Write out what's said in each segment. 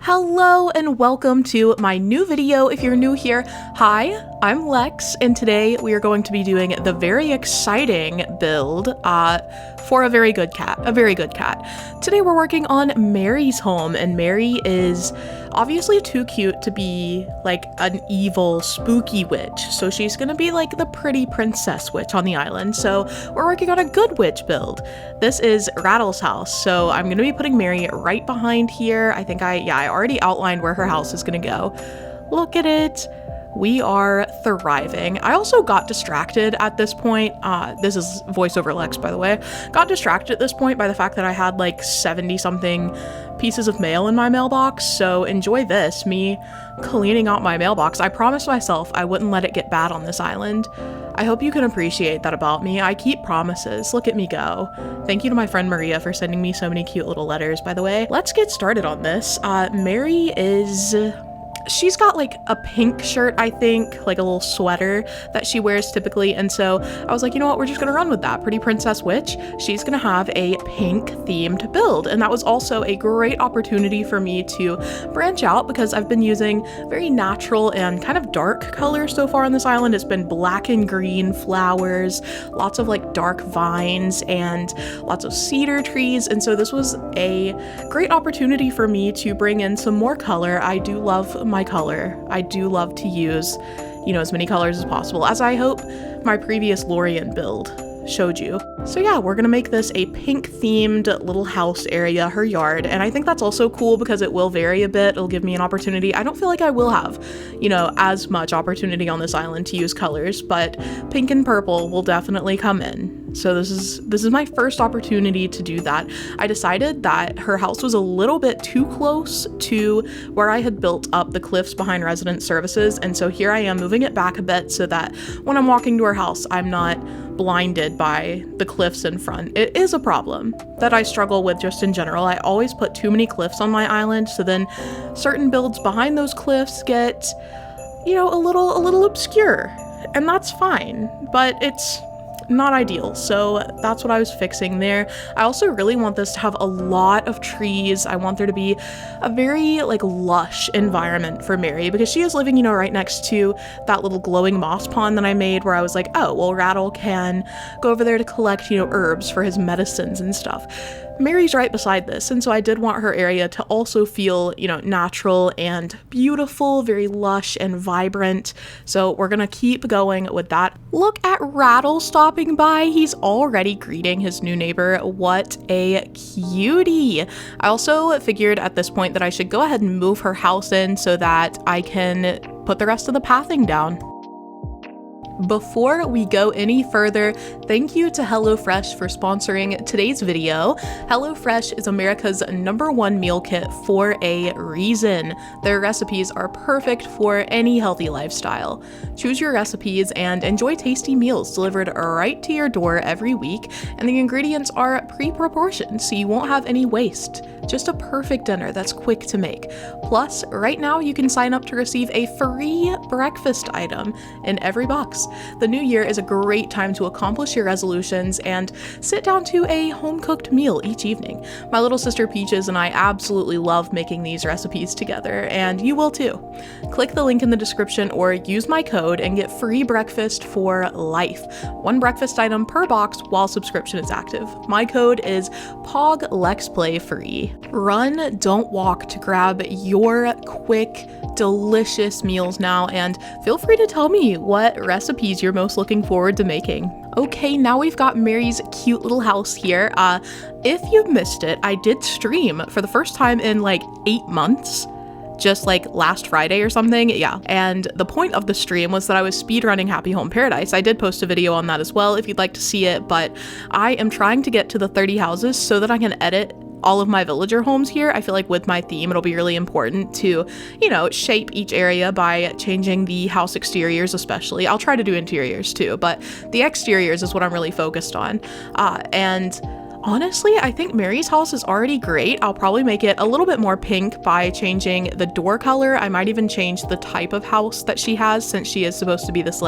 Hello and welcome to my new video. If you're new here, hi, I'm Lex, and today we are going to be doing the very exciting build for a very good cat. Today we're working on Mary's home, and Mary is obviously too cute to be like an evil, spooky witch. So she's gonna be like the pretty princess witch on the island. So we're working on a good witch build. This is Rattle's house. So I'm gonna be putting Mary right behind here. I think I already outlined where her house is gonna go. Look at it. We are thriving. I also got distracted at this point. This is voiceover Lex, by the way. Got distracted at this point by the fact that I had like 70 something pieces of mail in my mailbox. So enjoy this, me cleaning out my mailbox. I promised myself I wouldn't let it get bad on this island. I hope you can appreciate that about me. I keep promises. Look at me go. Thank you to my friend Maria for sending me so many cute little letters, by the way. Let's get started on this. Mary is... She's got like a pink shirt, I think, like a little sweater that she wears typically. And so I was like, you know what, we're just gonna run with that. Pretty Princess Witch. She's gonna have a pink themed build. And that was also a great opportunity for me to branch out because I've been using very natural and kind of dark colors so far on this island. It's been black and green flowers, lots of like dark vines and lots of cedar trees. And so this was a great opportunity for me to bring in some more color. I do love my color. I do love to use, as many colors as possible, as I hope my previous Lorien build showed you. So yeah, we're gonna make this a pink themed little house area, her yard, and I think that's also cool because it will vary a bit. It'll give me an opportunity. I don't feel like I will have, as much opportunity on this island to use colors, but pink and purple will definitely come in. So this is my first opportunity to do that. I decided that her house was a little bit too close to where I had built up the cliffs behind resident services, and so here I am moving it back a bit so that when I'm walking to her house, I'm not blinded by the cliffs in front. It is a problem that I struggle with just in general. I always put too many cliffs on my island, so then certain builds behind those cliffs get, a little obscure, and that's fine, but it's not ideal. So that's what I was fixing there. I also really want this to have a lot of trees. I want there to be a very lush environment for Mary because she is living, right next to that little glowing moss pond that I made where I was like, oh, well, Rattle can go over there to collect, herbs for his medicines and stuff. Mary's right beside this, and so I did want her area to also feel, natural and beautiful, very lush and vibrant. So we're gonna keep going with that. Look at Rattle stopping by. He's already greeting his new neighbor. What a cutie. I also figured at this point that I should go ahead and move her house in so that I can put the rest of the pathing down. Before we go any further, thank you to HelloFresh for sponsoring today's video. HelloFresh is America's #1 meal kit for a reason. Their recipes are perfect for any healthy lifestyle. Choose your recipes and enjoy tasty meals delivered right to your door every week, and the ingredients are pre-proportioned so you won't have any waste. Just a perfect dinner that's quick to make. Plus, right now you can sign up to receive a free breakfast item in every box. The new year is a great time to accomplish your resolutions and sit down to a home-cooked meal each evening. My little sister Peaches and I absolutely love making these recipes together, and you will too. Click the link in the description or use my code and get free breakfast for life. One breakfast item per box while subscription is active. My code is POGLEXPLAYFREE. Run, don't walk to grab your quick, delicious meals now, and feel free to tell me what recipes you're most looking forward to making. Okay, now we've got Mary's cute little house here. If you missed it, I did stream for the first time in 8 months. Just last Friday or something, yeah. And the point of the stream was that I was speedrunning Happy Home Paradise. I did post a video on that as well if you'd like to see it, but I am trying to get to the 30 houses so that I can edit all of my villager homes here. I feel like with my theme, it'll be really important to, shape each area by changing the house exteriors especially. I'll try to do interiors too, but the exteriors is what I'm really focused on. And honestly, I think Mary's house is already great. I'll probably make it a little bit more pink by changing the door color. I might even change the type of house that she has since she is supposed to be this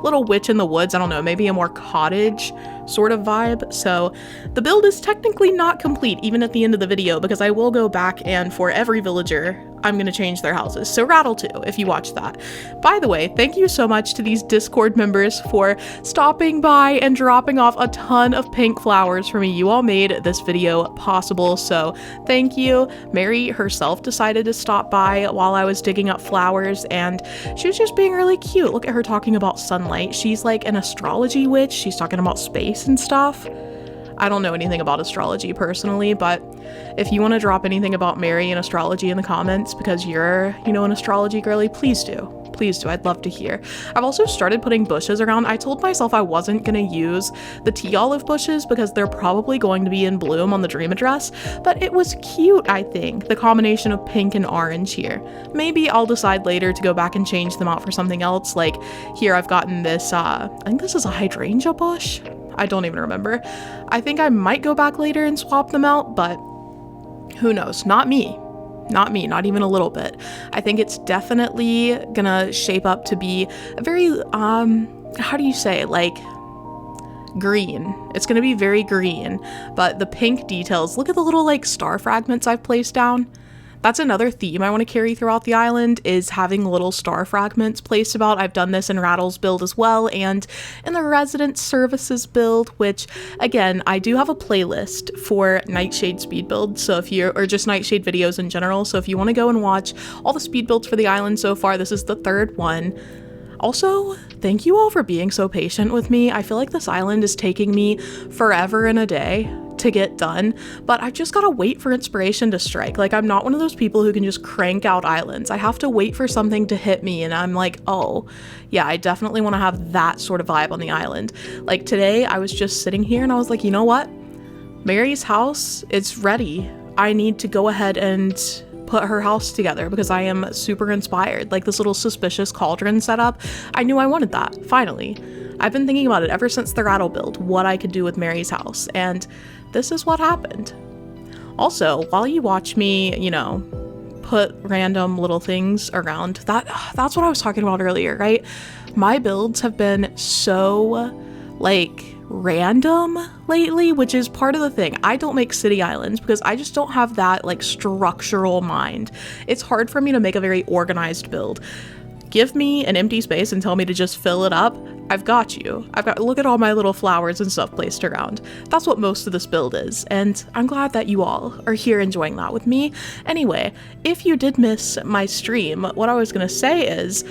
little witch in the woods. I don't know, maybe a more cottage sort of vibe. So the build is technically not complete even at the end of the video, because I will go back and for every villager, I'm gonna change their houses. So Rattle too, if you watch that. By the way, thank you so much to these Discord members for stopping by and dropping off a ton of pink flowers for me. You all made this video possible, so thank you. Mary herself decided to stop by while I was digging up flowers, and she was just being really cute. Look at her talking about sunlight. She's like an astrology witch. She's talking about space and stuff. I don't know anything about astrology personally, but if you want to drop anything about Mary and astrology in the comments because you're, you know, an astrology girly, please do. Please do. I'd love to hear. I've also started putting bushes around. I told myself I wasn't going to use the tea olive bushes because they're probably going to be in bloom on the dream address, but it was cute, I think, the combination of pink and orange here. Maybe I'll decide later to go back and change them out for something else. Like here I've gotten this, I think this is a hydrangea bush. I don't even remember. I think I might go back later and swap them out, but who knows? Not me. Not me, not even a little bit. I think it's definitely gonna shape up to be a very, how do you say, like, green. It's gonna be very green, but the pink details, look at the little, like, star fragments I've placed down. That's another theme I want to carry throughout the island, is having little star fragments placed about. I've done this in Rattle's build as well, and in the resident services build, which again, I do have a playlist for Nightshade speed builds, so if you're, or just Nightshade videos in general, so if you want to go and watch all the speed builds for the island so far, this is the third one. Also, thank you all for being so patient with me. I feel like this island is taking me forever and a day to get done, but I've just gotta wait for inspiration to strike. Like, I'm not one of those people who can just crank out islands. I have to wait for something to hit me, and I'm like, oh, yeah, I definitely want to have that sort of vibe on the island. Like today, I was just sitting here and I was like, you know what? Mary's house, it's ready. I need to go ahead and put her house together because I am super inspired. Like this little suspicious cauldron setup, I knew I wanted that, finally. I've been thinking about it ever since the Rattle build, what I could do with Mary's house, and this is what happened. Also, while you watch me, you know, put random little things around, that's what I was talking about earlier, right? My builds have been so, like, random lately, which is part of the thing. I don't make city islands because I just don't have that, like, structural mind. It's hard for me to make a very organized build. Give me an empty space and tell me to just fill it up. I've got you. Look at all my little flowers and stuff placed around. That's what most of this build is, and I'm glad that you all are here enjoying that with me. Anyway, if you did miss my stream, what I was gonna say is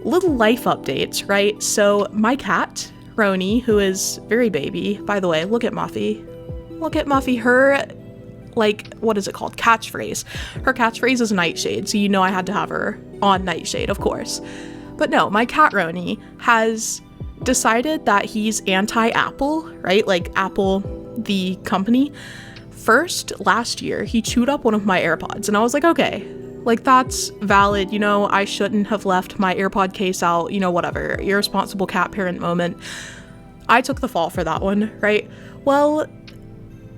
little life updates, right? So my cat, Roni, who is very baby, by the way, look at Muffy. Look at Muffy, her, like, what is it called? Catchphrase. Her catchphrase is Nightshade, so you know I had to have her on Nightshade, of course. But no, my cat Roni has decided that he's anti-Apple, right? Like Apple, the company. First, last year, he chewed up one of my AirPods, and I was like, okay, like that's valid, you know, I shouldn't have left my AirPod case out, you know, whatever, irresponsible cat parent moment. I took the fall for that one, right? Well,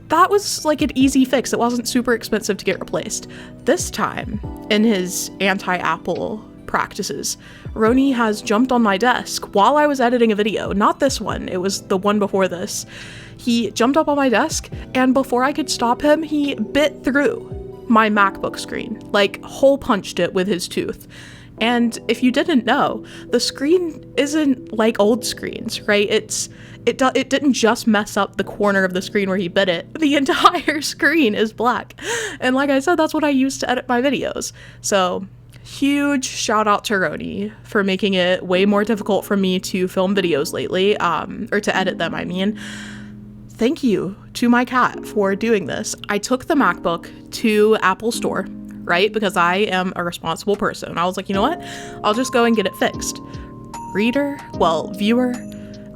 that was like an easy fix. It wasn't super expensive to get replaced. This time, in his anti-Apple practices, Roni has jumped on my desk while I was editing a video. Not this one, it was the one before this. He jumped up on my desk, and before I could stop him, he bit through my MacBook screen, like hole punched it with his tooth. And if you didn't know, the screen isn't like old screens, right? It didn't just mess up the corner of the screen where he bit it. The entire screen is black. And like I said, that's what I use to edit my videos. So huge shout out to Roni for making it way more difficult for me to film videos lately, or to edit them, I mean. Thank you to my cat for doing this. I took the MacBook to Apple Store, right? Because I am a responsible person. I was like, you know what? I'll just go and get it fixed. Viewer,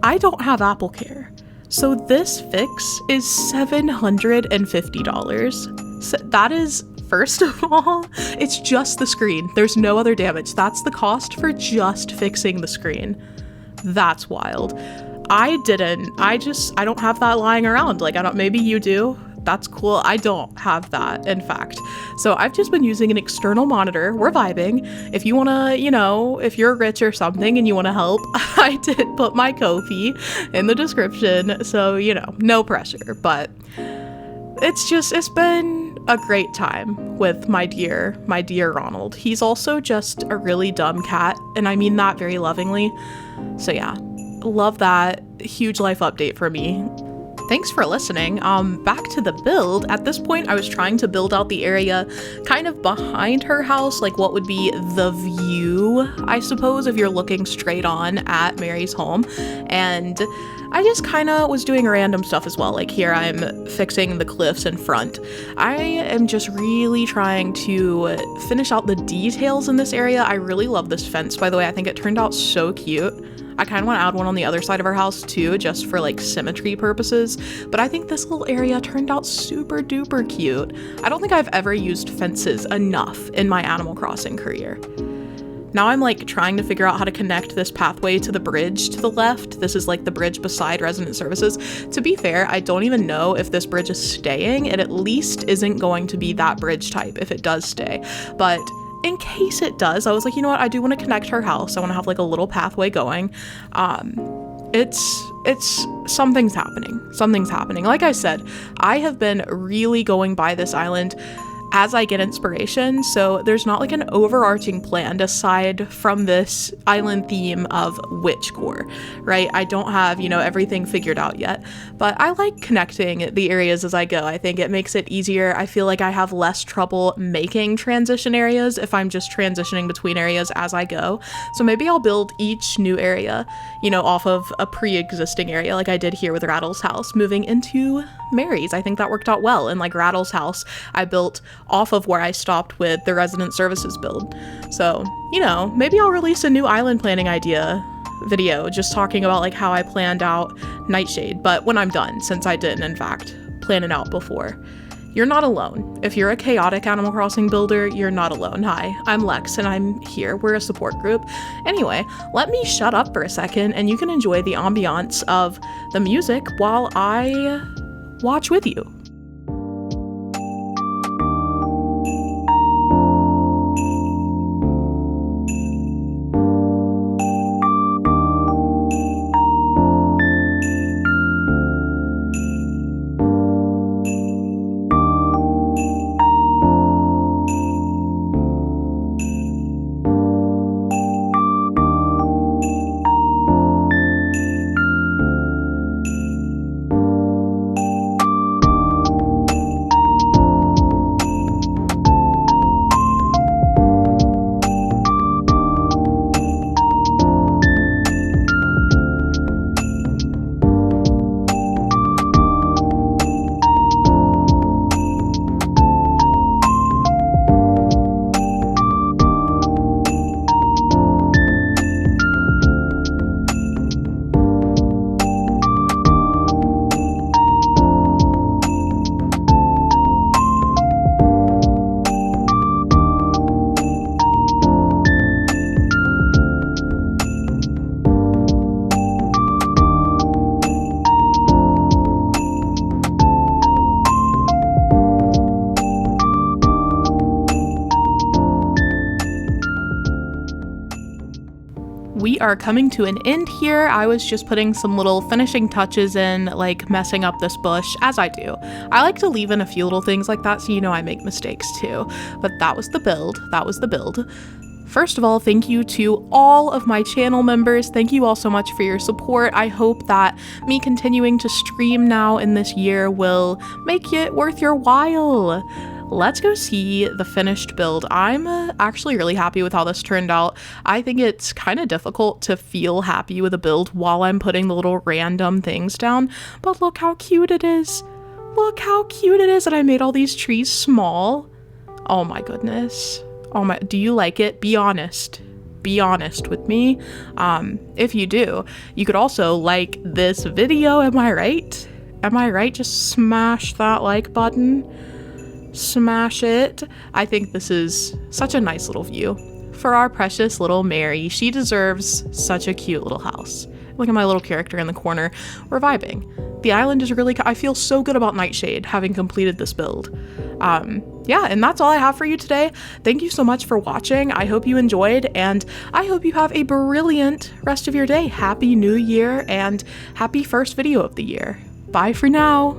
I don't have Apple Care. So this fix is $750. So that is, first of all, it's just the screen. There's no other damage. That's the cost for just fixing the screen. That's wild. I don't have that lying around. Like, maybe you do. That's cool. I don't have that, in fact. So I've just been using an external monitor. We're vibing. If you want to, you know, if you're rich or something and you want to help, I did put my Ko-fi in the description. So, you know, no pressure. But it's been a great time with my dear Ronald. He's also just a really dumb cat, and I mean that very lovingly. So yeah, love that. Huge life update for me. Thanks for listening. Back to the build. At this point, I was trying to build out the area kind of behind her house, like what would be the view, I suppose, if you're looking straight on at Mary's home. And I just kind of was doing random stuff as well. Like here, I'm fixing the cliffs in front. I am just really trying to finish out the details in this area. I really love this fence, by the way. I think it turned out so cute. I kind of want to add one on the other side of our house too, just for like symmetry purposes. But I think this little area turned out super duper cute. I don't think I've ever used fences enough in my Animal Crossing career. Now I'm like trying to figure out how to connect this pathway to the bridge to the left. This is like the bridge beside resident services. To be fair, I don't even know if this bridge is staying. It at least isn't going to be that bridge type if it does stay. But in case it does, I was like, you know what? I do want to connect her house. I want to have like a little pathway going. It's something's happening. Something's happening. Like I said, I have been really going by this island as I get inspiration, so there's not like an overarching plan aside from this island theme of witch core, right? I don't have, you know, everything figured out yet, but I like connecting the areas as I go. I think it makes it easier. I feel like I have less trouble making transition areas if I'm just transitioning between areas as I go. So maybe I'll build each new area, you know, off of a pre-existing area like I did here with Rattle's house, moving into Mary's. I think that worked out well. And like Rattle's house, I built off of where I stopped with the resident services build. So, you know, maybe I'll release a new island planning idea video just talking about like how I planned out Nightshade, but when I'm done, since I didn't in fact plan it out before. You're not alone. If you're a chaotic Animal Crossing builder, you're not alone. Hi, I'm Lex and I'm here. We're a support group. Anyway, let me shut up for a second and you can enjoy the ambiance of the music while I watch with you. We are coming to an end here. I was just putting some little finishing touches in, like messing up this bush, as I do. I like to leave in a few little things like that so you know I make mistakes too. But that was the build. That was the build. First of all, thank you to all of my channel members. Thank you all so much for your support. I hope that me continuing to stream now in this year will make it worth your while. Let's go see the finished build. I'm actually really happy with how this turned out. I think it's kind of difficult to feel happy with a build while I'm putting the little random things down, but look how cute it is. Look how cute it is that I made all these trees small. Oh my goodness. Oh my, do you like it? Be honest. Be honest with me. If you do, you could also like this video. Am I right? Am I right? Just smash that like button. Smash it. I think this is such a nice little view for our precious little Mary. She deserves such a cute little house. Look at my little character in the corner. We're vibing. The island is really, I feel so good about Nightshade having completed this build. Yeah, and that's all I have for you today. Thank you so much for watching. I hope you enjoyed, and I hope you have a brilliant rest of your day. Happy New Year and happy first video of the year. Bye for now.